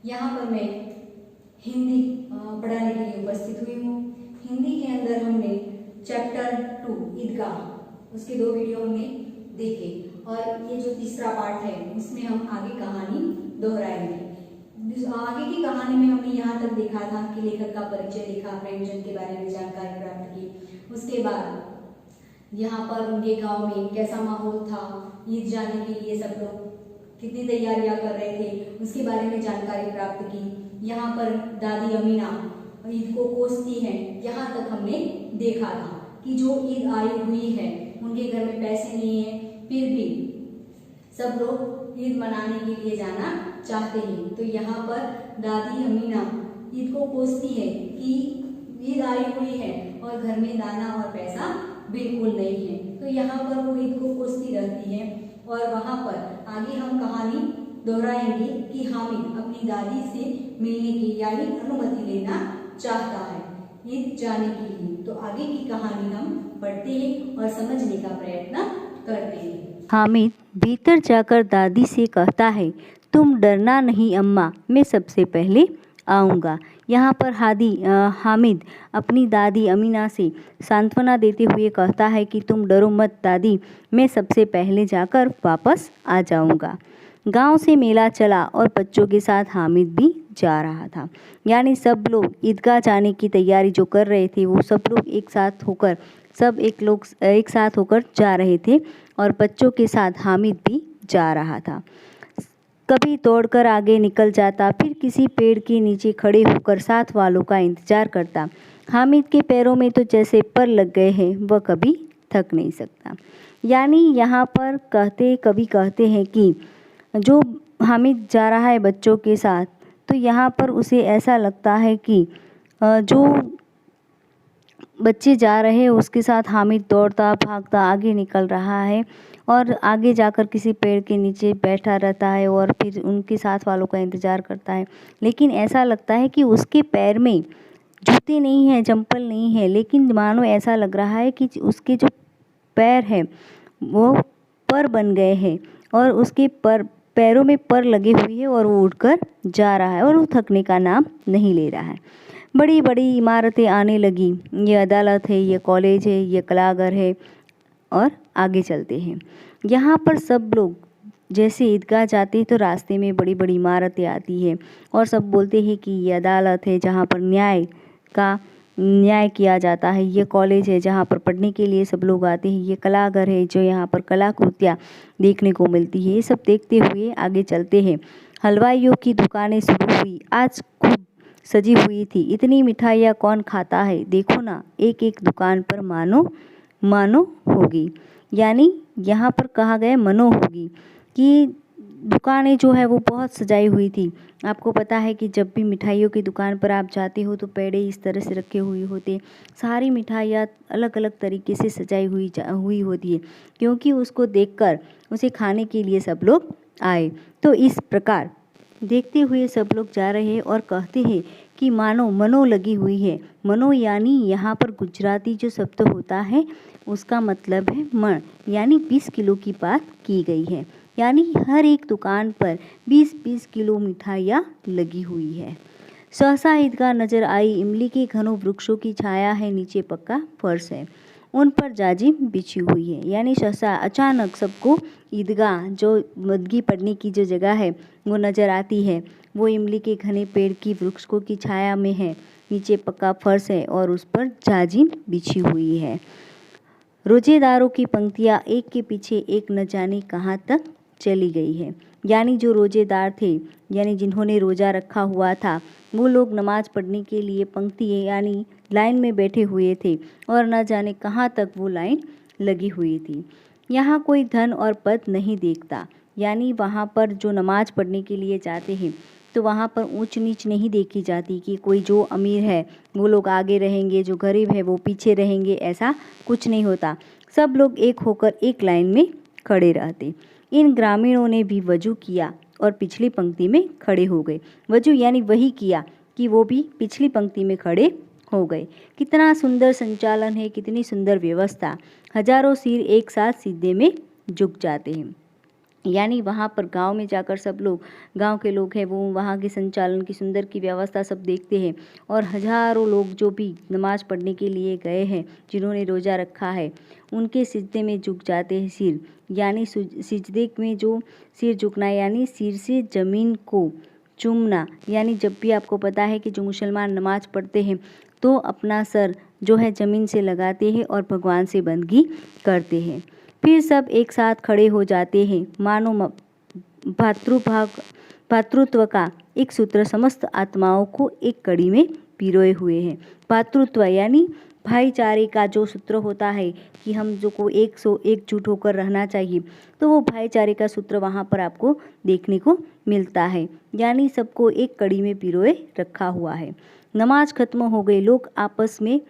यहाँ पर मैं हिंदी पढ़ाने के लिए उपस्थित हुई हूँ। हिंदी के अंदर हमने चैप्टर 2 ईदगाह उसके 2 वीडियो हमने देखे और ये जो तीसरा पार्ट है उसमें हम आगे कहानी दोहराएंगे। आगे की कहानी में हमने यहाँ तक देखा था कि लेखक का परिचय देखा, प्रेमचंद के बारे में जानकारी प्राप्त की। उसके बाद यहाँ पर उनके गांव में कैसा माहौल था, ईद जाने के लिए सब लोग कितनी तैयारियां कर रहे थे उसके बारे में जानकारी प्राप्त की। यहाँ पर दादी अमीना ईद को कोसती हैं, यहाँ तक हमने देखा था कि जो ईद आई हुई है उनके घर में पैसे नहीं है, फिर भी सब लोग ईद मनाने के लिए जाना चाहते हैं। तो यहाँ पर दादी अमीना ईद को कोसती है कि ईद आई हुई है और घर में दाना और पैसा बिल्कुल नहीं है। तो यहाँ पर वो ईद को कोसती रहती है और वहाँ पर आगे हम कहानी दोहराएंगे कि हामिद अपनी दादी से मिलने की यानी अनुमति लेना चाहता है ईद जाने के लिए। तो आगे की कहानी हम पढ़ते हैं और समझने का प्रयत्न करते हैं। हामिद भीतर जाकर दादी से कहता है, तुम डरना नहीं अम्मा, मैं सबसे पहले आऊँगा। यहाँ पर हामिद अपनी दादी अमीना से सांत्वना देते हुए कहता है कि तुम डरो मत दादी, मैं सबसे पहले जाकर वापस आ जाऊँगा। गांव से मेला चला और बच्चों के साथ हामिद भी जा रहा था। यानी सब लोग ईदगाह जाने की तैयारी जो कर रहे थे वो सब लोग एक साथ होकर जा रहे थे और बच्चों के साथ हामिद भी जा रहा था। कभी दौड़कर आगे निकल जाता, फिर किसी पेड़ के नीचे खड़े होकर साथ वालों का इंतजार करता। हामिद के पैरों में तो जैसे पर लग गए हैं, वह कभी थक नहीं सकता। यानी यहाँ पर कभी कहते हैं कि जो हामिद जा रहा है बच्चों के साथ, तो यहाँ पर उसे ऐसा लगता है कि जो बच्चे जा रहे हैं उसके साथ हामिद दौड़ता भागता आगे निकल रहा है और आगे जाकर किसी पेड़ के नीचे बैठा रहता है और फिर उनके साथ वालों का इंतज़ार करता है। लेकिन ऐसा लगता है कि उसके पैर में जूते नहीं हैं, चंपल नहीं है, लेकिन मानो ऐसा लग रहा है कि उसके जो पैर हैं वो पर बन गए हैं और उसके पैरों में पर लगे हुए हैं और वो उड़कर जा रहा है और वो थकने का नाम नहीं ले रहा है। बड़ी बड़ी इमारतें आने लगी, ये अदालत है, ये कॉलेज है, ये कलाघर है और आगे चलते हैं। यहाँ पर सब लोग जैसे ईदगाह जाते हैं तो रास्ते में बड़ी बड़ी इमारतें आती है और सब बोलते हैं कि ये अदालत है जहाँ पर न्याय किया जाता है, ये कॉलेज है जहाँ पर पढ़ने के लिए सब लोग आते हैं, ये कलाघर है जो यहाँ पर कलाकृतियाँ देखने को मिलती है। ये सब देखते हुए आगे चलते हैं। हलवाइयों की दुकानें शुरू हुई, आज खूब सजी हुई थी। इतनी मिठाइयाँ कौन खाता है, देखो ना एक एक दुकान पर मानो होगी। यानी यहाँ पर कहा गया मनो होगी कि दुकानें जो है वो बहुत सजाई हुई थी। आपको पता है कि जब भी मिठाइयों की दुकान पर आप जाते हो तो पेड़े इस तरह से रखे हुए होते, सारी मिठाइयाँ अलग अलग तरीके से सजाई हुई होती है, क्योंकि उसको देखकर उसे खाने के लिए सब लोग आए। तो इस प्रकार देखते हुए सब लोग जा रहे हैं और कहते हैं कि मनो लगी हुई है। मनो यानी यहाँ पर गुजराती जो शब्द होता है उसका मतलब है मण, यानी 20 किलो की बात की गई है। यानी हर एक दुकान पर 20-20 किलो मिठाइयाँ लगी हुई है। सहसा ईदगाह नजर आई, इमली के घनों वृक्षों की छाया है, नीचे पक्का फर्श है, उन पर जाजिम बिछी हुई है। यानी सहसा अचानक सबको ईदगाह जो मदगी पढ़ने की जो जगह है वो नज़र आती है। वो इमली के घने पेड़ की वृक्षों की छाया में है, नीचे पक्का फर्श है और उस पर जाजिम बिछी हुई है। रोजेदारों की पंक्तियाँ एक के पीछे एक न जाने कहाँ तक चली गई है। यानी जो रोजेदार थे, यानी जिन्होंने रोज़ा रखा हुआ था, वो लोग नमाज पढ़ने के लिए पंक्ति यानी लाइन में बैठे हुए थे और न जाने कहाँ तक वो लाइन लगी हुई थी। यहाँ कोई धन और पद नहीं देखता, यानी वहाँ पर जो नमाज पढ़ने के लिए जाते हैं तो वहाँ पर ऊंच नीच नहीं देखी जाती कि कोई जो अमीर है वो लोग आगे रहेंगे, जो गरीब है वो पीछे रहेंगे, ऐसा कुछ नहीं होता। सब लोग एक होकर एक लाइन में खड़े रहते। इन ग्रामीणों ने भी वजू किया और पिछली पंक्ति में खड़े हो गए। वजू यानी वही किया कि वो भी पिछली पंक्ति में खड़े हो गए। कितना सुंदर संचालन है, कितनी सुंदर व्यवस्था। हजारों सिर एक साथ सीधे में झुक जाते हैं। यानी वहाँ पर गांव में जाकर सब लोग, गांव के लोग हैं वो वहाँ के संचालन की सुंदर की व्यवस्था सब देखते हैं। और हजारों लोग जो भी नमाज पढ़ने के लिए गए हैं, जिन्होंने रोज़ा रखा है, उनके सिजदे में झुक जाते हैं सिर। यानी सिजदे में जो सिर झुकना, यानी सिर से ज़मीन को चूमना। यानी जब भी आपको पता है कि जो मुसलमान नमाज पढ़ते हैं तो अपना सर जो है ज़मीन से लगाते हैं और भगवान से बंदगी करते हैं। फिर सब एक साथ खड़े हो जाते हैं, मानो भातृत्व का एक सूत्र समस्त आत्माओं को एक कड़ी में पिरोए हुए हैं। भातृत्व यानी भाईचारे का जो सूत्र होता है कि हम जो को एकजुट होकर रहना चाहिए, तो वो भाईचारे का सूत्र वहाँ पर आपको देखने को मिलता है। यानी सबको एक कड़ी में पिरोए रखा हुआ है। नमाज खत्म हो गई, लोग आपस में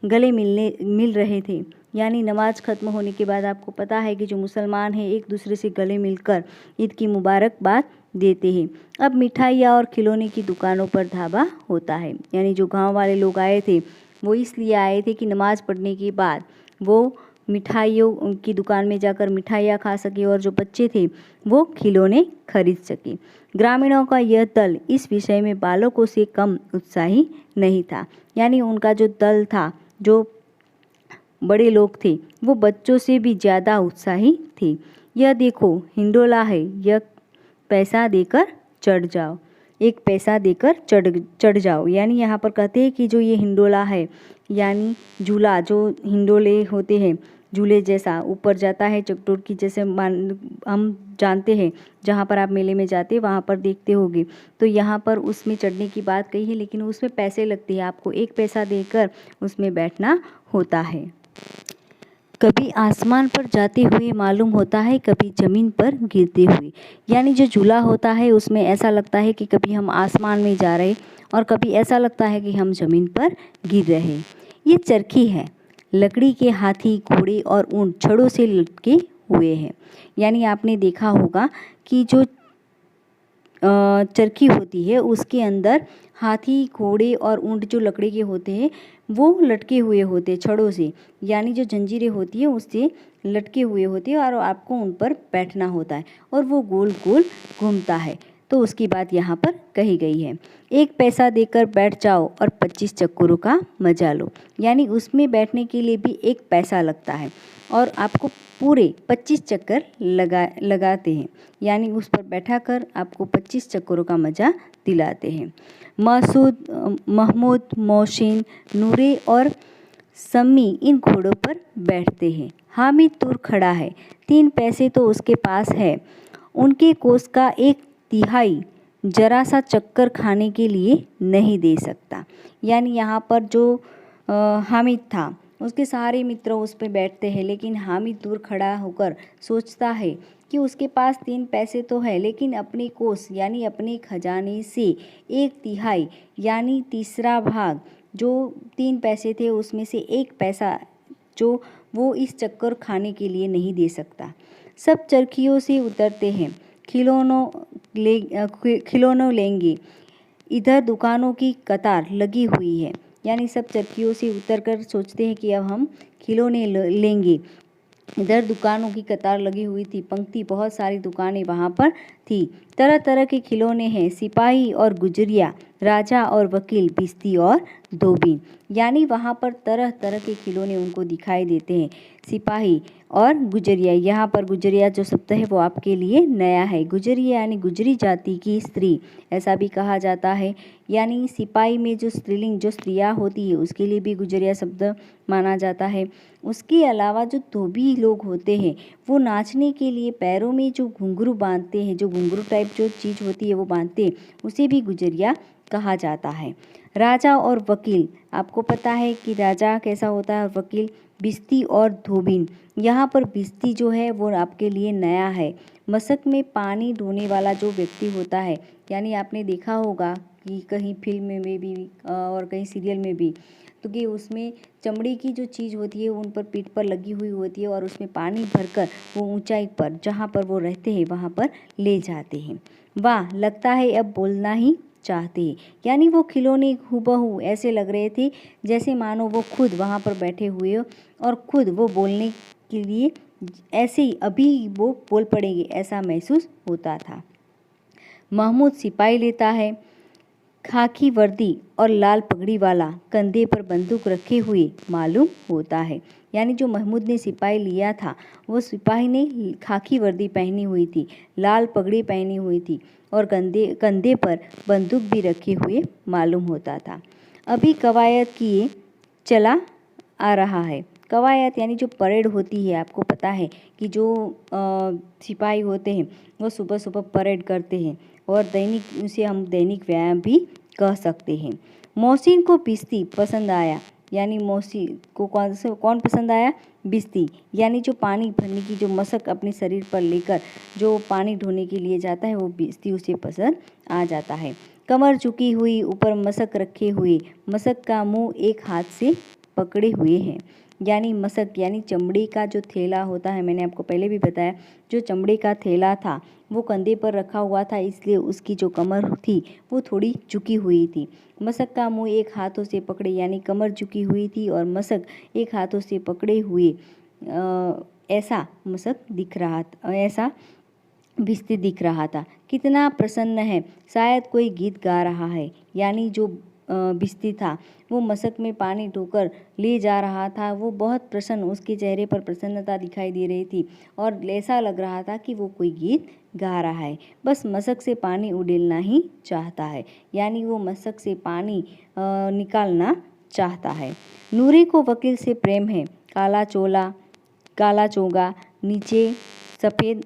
गले मिल रहे थे। यानी नमाज ख़त्म होने के बाद आपको पता है कि जो मुसलमान हैं एक दूसरे से गले मिलकर ईद की मुबारकबाद देते हैं। अब मिठाइयाँ और खिलौने की दुकानों पर धावा होता है। यानी जो गांव वाले लोग आए थे वो इसलिए आए थे कि नमाज पढ़ने के बाद वो मिठाइयों की दुकान में जाकर मिठाइयाँ खा सके और जो बच्चे थे वो खिलौने खरीद सके। ग्रामीणों का यह दल इस विषय में बालकों से कम उत्साही नहीं था। यानी उनका जो दल था, जो बड़े लोग थे, वो बच्चों से भी ज़्यादा उत्साही थे। यह देखो हिंडोला है, यह पैसा देकर चढ़ जाओ, एक पैसा देकर चढ़ जाओ। यानी यहाँ पर कहते हैं कि जो ये हिंडोला है, यानी झूला, जो हिंडोले होते हैं झूले जैसा ऊपर जाता है चकटोर की, जैसे हम जानते हैं जहाँ पर आप मेले में जाते हैं वहाँ पर देखते होंगे। तो यहाँ पर उसमें चढ़ने की बात कही है, लेकिन उसमें पैसे लगते हैं, आपको एक पैसा देकर उसमें बैठना होता है। कभी आसमान पर जाते हुए मालूम होता है, कभी ज़मीन पर गिरते हुए। यानी जो झूला होता है उसमें ऐसा लगता है कि कभी हम आसमान में जा रहे और कभी ऐसा लगता है कि हम ज़मीन पर गिर रहे। ये चरखी है, लकड़ी के हाथी, घोड़े और ऊंट छड़ों से लटके हुए हैं। यानी आपने देखा होगा कि जो चरखी होती है उसके अंदर हाथी, घोड़े और ऊंट जो लकड़ी के होते हैं वो लटके हुए होते हैं छड़ों से। यानी जो जंजीरें होती है उससे लटके हुए होते हैं और आपको उन पर बैठना होता है और वो गोल गोल घूमता है। तो उसकी बात यहाँ पर कही गई है, एक पैसा देकर बैठ जाओ और 25 चक्करों का मजा लो। यानी उसमें बैठने के लिए भी एक पैसा लगता है और आपको पूरे 25 चक्कर लगाते हैं। यानी उस पर बैठाकर आपको 25 चक्करों का मज़ा दिलाते हैं। मसूद, महमूद, मोहसिन, नूरे और सम्मी इन घोड़ों पर बैठते हैं। हामिद दूर खड़ा है, 3 पैसे तो उसके पास है, उनके कोस का 1/3 जरा सा चक्कर खाने के लिए नहीं दे सकता। यानी यहाँ पर जो हामिद था उसके सारे मित्र उस पर बैठते हैं, लेकिन हामिद दूर खड़ा होकर सोचता है कि उसके पास 3 पैसे तो है, लेकिन अपने कोस यानी अपने खजाने से 1/3 यानी तीसरा भाग जो 3 पैसे थे उसमें से 1 पैसा जो वो इस चक्कर खाने के लिए नहीं दे सकता। सब चरखियों से उतरते हैं, खिलौनों लेंगे। इधर दुकानों की कतार लगी हुई है। यानी सब चरखियों से उतरकर सोचते हैं कि अब हम खिलौने लेंगे। इधर दुकानों की कतार लगी हुई थी, पंक्ति, बहुत सारी दुकानें वहाँ पर थी। तरह तरह के खिलौने हैं, सिपाही और गुजरिया, राजा और वकील, भिश्ती और धोबी। यानी वहाँ पर तरह तरह के खिलौने उनको दिखाई देते हैं। सिपाही और गुजरिया, यहाँ पर गुजरिया जो शब्द है वो आपके लिए नया है। गुजरिया यानी गुजरी जाति की स्त्री, ऐसा भी कहा जाता है। यानी सिपाही में जो स्त्रीलिंग जो स्त्रियाँ होती है उसके लिए भी गुजरिया शब्द माना जाता है। उसके अलावा जो धोबी लोग होते हैं वो नाचने के लिए पैरों में जो घुंघरू बांधते हैं, जो घुंघरू टाइप जो चीज़ होती है वो बांधते हैं, उसे भी गुजरिया कहा जाता है। राजा और वकील, आपको पता है कि राजा कैसा होता है और वकील। भिश्ती और धोबिन, यहाँ पर भिश्ती जो है वो आपके लिए नया है। मशक में पानी ढोने वाला जो व्यक्ति होता है, यानी आपने देखा होगा कि कहीं फिल्म में भी और कहीं सीरियल में भी, तो कि उसमें चमड़ी की जो चीज़ होती है उन पर पीठ पर लगी हुई होती है और उसमें पानी भरकर वो ऊंचाई पर जहाँ पर वो रहते हैं वहाँ पर ले जाते हैं। वाह, लगता है अब बोलना ही चाहते हैं। यानी वो खिलौने हूबहू ऐसे लग रहे थे जैसे मानो वो खुद वहाँ पर बैठे हुए हो और खुद वो बोलने के लिए ऐसे ही अभी वो बोल पड़ेंगे, ऐसा महसूस होता था। महमूद सिपाही लेता है, खाकी वर्दी और लाल पगड़ी वाला, कंधे पर बंदूक रखे हुए मालूम होता है। यानी जो महमूद ने सिपाही लिया था, वो सिपाही ने खाकी वर्दी पहनी हुई थी, लाल पगड़ी पहनी हुई थी और कंधे पर बंदूक भी रखे हुए मालूम होता था। अभी कवायद किए चला आ रहा है। कवायद यानी जो परेड होती है, आपको पता है कि जो सिपाही होते हैं वो सुबह सुबह परेड करते हैं और उसे हम दैनिक व्यायाम भी कह सकते हैं। मोहसिन को बिस्ती पसंद आया, यानी मोहसिन को कौन पसंद आया? बिस्ती, यानी जो पानी भरने की जो मशक अपने शरीर पर लेकर जो पानी ढोने के लिए जाता है, वो बिस्ती उसे पसंद आ जाता है। कमर झुकी हुई, ऊपर मशक रखे हुए, मशक का मुंह एक हाथ से पकड़े हुए हैं। यानी मशक यानी चमड़े का जो थैला होता है, मैंने आपको पहले भी बताया, जो चमड़े का थैला था वो कंधे पर रखा हुआ था, इसलिए उसकी जो कमर थी वो थोड़ी झुकी हुई थी। मशक का मुंह एक हाथों से पकड़े, यानी कमर झुकी हुई थी और मशक एक हाथों से पकड़े हुए, ऐसा मशक दिख रहा था, ऐसा भिस्ती दिख रहा था। कितना प्रसन्न है, शायद कोई गीत गा रहा है। यानी जो भिस्ती था वो मशक में पानी ढोकर ले जा रहा था, वो बहुत प्रसन्न, उसके चेहरे पर प्रसन्नता दिखाई दे रही थी और ऐसा लग रहा था कि वो कोई गीत गा रहा है, बस मशक से पानी उड़ेलना ही चाहता है। यानी वो मशक से पानी निकालना चाहता है। नूरी को वकील से प्रेम है, काला चोगा, नीचे सफ़ेद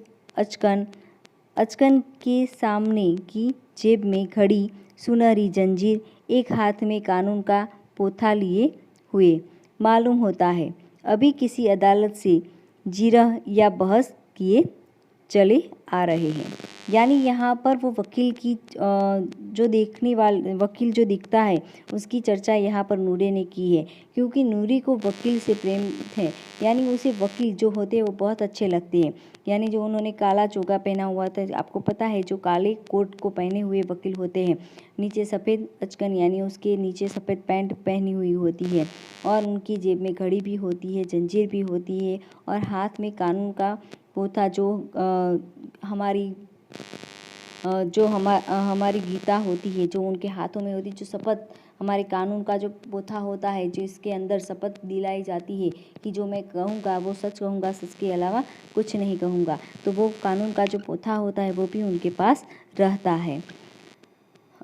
अचकन के सामने की जेब में घड़ी, सुनहरी जंजीर, एक हाथ में कानून का पोथा लिए हुए मालूम होता है। अभी किसी अदालत से जिरह या बहस किए चले आ रहे हैं। यानी यहाँ पर वो वकील की जो देखने वाले वकील जो दिखता है उसकी चर्चा यहाँ पर नूरे ने की है, क्योंकि नूरी को वकील से प्रेम है। यानी उसे वकील जो होते हैं वो बहुत अच्छे लगते हैं। यानी जो उन्होंने काला चोगा पहना हुआ था, आपको पता है जो काले कोट को पहने हुए वकील होते हैं, नीचे सफ़ेद अचकन यानी उसके नीचे सफ़ेद पैंट पहनी हुई होती है और उनकी जेब में घड़ी भी होती है, जंजीर भी होती है और हाथ में कानून का पोथा, जो हमारी गीता होती है, जो उनके हाथों में होती है, जो शपथ हमारे कानून का जो पोथा होता है, जो इसके अंदर शपथ दिलाई जाती है कि जो मैं कहूँगा वो सच कहूँगा, सच के अलावा कुछ नहीं कहूँगा, तो वो कानून का जो पोथा होता है वो भी उनके पास रहता है।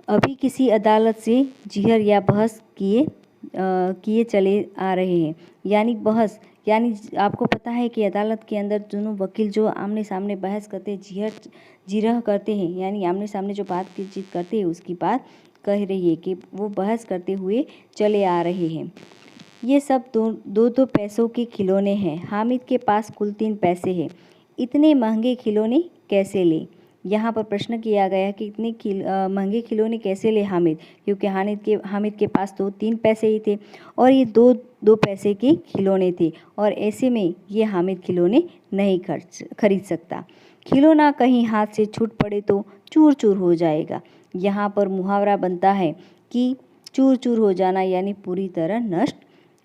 अभी किसी अदालत से जिहर या बहस किए चले आ रहे हैं। यानी बहस, यानी आपको पता है कि अदालत के अंदर दोनों वकील जो आमने सामने बहस करते हैं, जिरह करते हैं, यानी आमने सामने जो बातचीत करते हैं उसकी बात कह रही है कि वो बहस करते हुए चले आ रहे हैं। ये सब दो पैसों के खिलौने हैं। हामिद के पास कुल 3 पैसे हैं। इतने महंगे खिलौने कैसे ले? यहाँ पर प्रश्न किया गया कि इतने महंगे खिलौने कैसे ले हामिद, क्योंकि हामिद के पास तो 3 पैसे ही थे और ये दो पैसे के खिलौने थे और ऐसे में ये हामिद खिलौने नहीं खरीद सकता। खिलौना कहीं हाथ से छूट पड़े तो चूर चूर हो जाएगा। यहाँ पर मुहावरा बनता है कि चूर चूर हो जाना यानी पूरी तरह नष्ट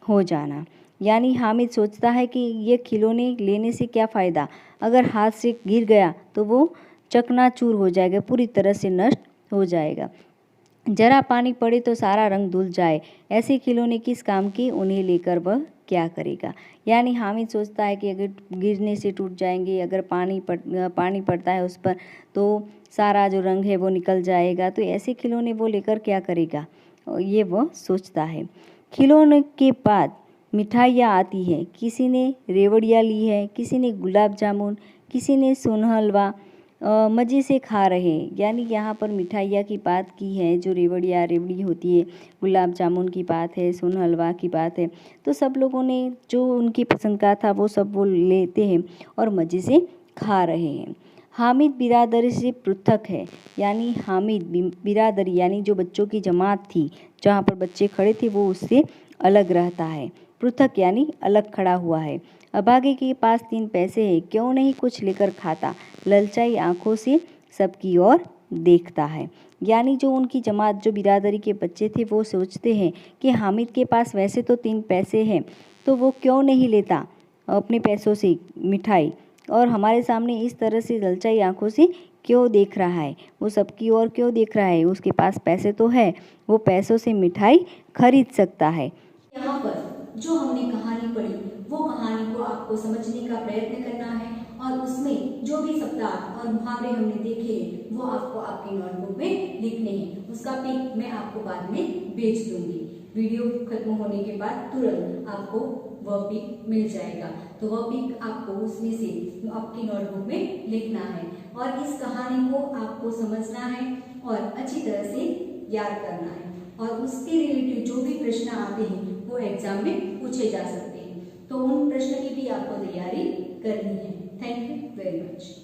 हो जाना। यानी हामिद सोचता है कि ये खिलौने लेने से क्या फ़ायदा, अगर हाथ से गिर गया तो वो चकनाचूर हो जाएगा, पूरी तरह से नष्ट हो जाएगा। जरा पानी पड़े तो सारा रंग धुल जाए, ऐसे खिलौने किस काम के, उन्हें लेकर वह क्या करेगा। यानी हामिद सोचता है कि अगर गिरने से टूट जाएंगे, अगर पानी पड़ता है उस पर तो सारा जो रंग है वो निकल जाएगा, तो ऐसे खिलौने वो लेकर क्या करेगा, ये वह सोचता है। खिलौने के बाद मिठाइयाँ आती हैं। किसी ने रेवड़ियाँ ली है, किसी ने गुलाब जामुन, किसी ने सोन हलवा मज़े से खा रहे हैं। यानी यहाँ पर मिठाइयाँ की बात की है, जो रेवड़ी होती है, गुलाब जामुन की बात है, सोन हलवा की बात है, तो सब लोगों ने जो उनकी पसंद का था वो सब वो लेते हैं और मज़े से खा रहे हैं। हामिद बिरादरी से पृथक है। यानी हामिद बिरादरी यानी जो बच्चों की जमात थी, जहाँ पर बच्चे खड़े थे, वो उससे अलग रहता है। पृथक यानी अलग खड़ा हुआ है। अभागे के पास 3 पैसे हैं, क्यों नहीं कुछ लेकर खाता, ललचाई आंखों से सबकी ओर देखता है। यानी जो उनकी जमात, जो बिरादरी के बच्चे थे, वो सोचते हैं कि हामिद के पास वैसे तो 3 पैसे हैं तो वो क्यों नहीं लेता, अपने पैसों से मिठाई, और हमारे सामने इस तरह से ललचाई आंखों से क्यों देख रहा है, वो सबकी ओर क्यों देख रहा है। उसके पास पैसे तो है, वो पैसों से मिठाई खरीद सकता है। यहाँ पर जो हमने कहानी पढ़ी वो कहानी को आपको समझने का प्रयत्न करना है और उसमें जो भी शब्दार्थ और मुहावरे हमने देखे हैं वो आपको आपकी नोटबुक में लिखने हैं। उसका पिक मैं आपको बाद में भेज दूंगी। वीडियो खत्म होने के बाद तुरंत आपको वह पिक मिल जाएगा, तो वह पिक आपको उसमें से आपकी नोटबुक में लिखना है और इस कहानी को आपको समझना है और अच्छी तरह से याद करना है और उसके रिलेटेड जो भी प्रश्न आते हैं वो एग्जाम में पूछे जा सकते हैं, तो उन प्रश्न की भी आपको तैयारी करनी है। Thank you very much.